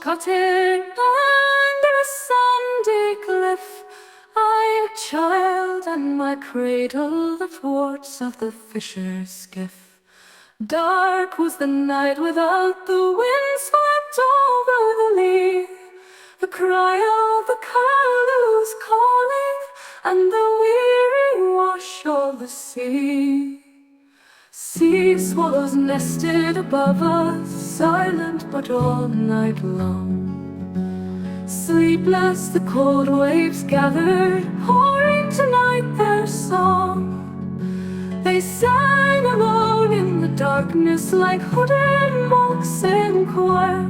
cutting under a sandy cliff, I, a child, and my cradle the thwarts of the fisher's skiff. Dark was the night without, the wind swept over the lea, the cry of the curlews calling, and the weary wash of the sea. Sea swallows nested above us, silent but all night long. Sleepless the cold waves gathered, pouring tonight their song. They sang alone in the darkness like hooded monks in choir,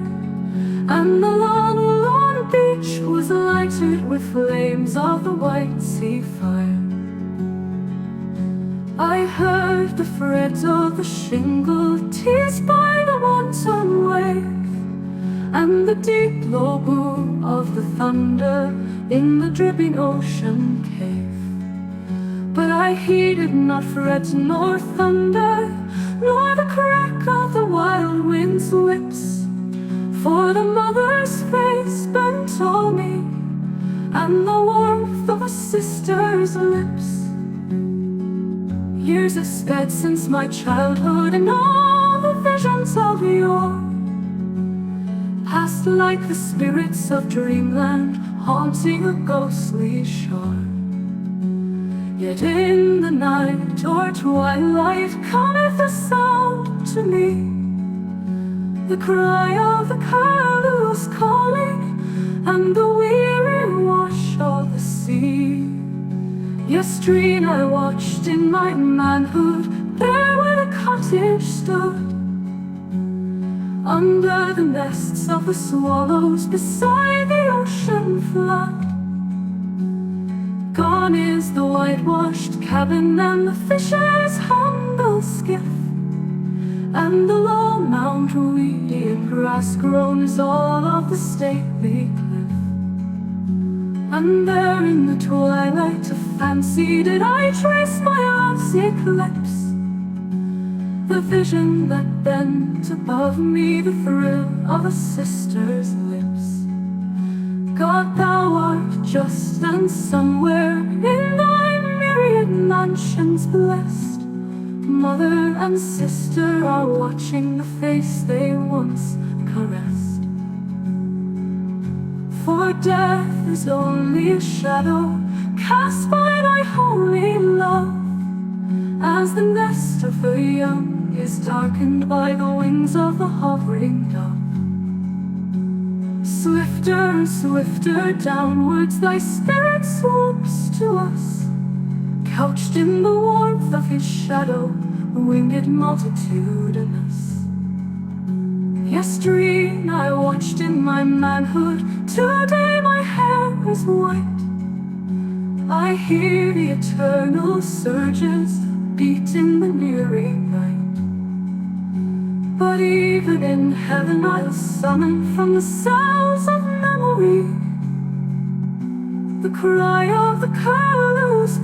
and the long, long beach was lighted with flames of the white sea fire. I heard the fret of the shingle teased by the wanton wave, and the deep low boom of the thunder in the dripping ocean cave. But I heeded not fret nor thunder, nor the crack of the wild wind's lips, for the mother's face bent on me, and the warmth of a sister's lips. Years have sped since my childhood, and all the visions of yore passed like the spirits of dreamland, haunting a ghostly shore. Yet in the night or twilight cometh a sound to me, the cry of the curlews calling, and the weary wash of the sea. Yestreen I watched in my manhood, there where the cottage stood, under the nests of the swallows, beside the ocean flood. Gone is the whitewashed cabin and the fisher's humble skiff, and the low mound weedy and grass grown is all of the stately cliff. And there in the twilight of fancy did I trace my lovesick lips, the vision that bent above me, the thrill of a sister's lips. God, thou art just, and somewhere in thy myriad mansions blessed, mother and sister are watching the face they once caressed. For death is only a shadow cast by thy holy love, as the nest of the young is darkened by the wings of the hovering dove. Swifter and swifter downwards thy spirit swoops to us, couched in the warmth of his shadow, winged multitudinous. Yestreen I watched in my manhood, today my hair is white. I hear the eternal surges beat in the nearing night. But even in heaven I'll summon from the cells of memory the cry of the curlews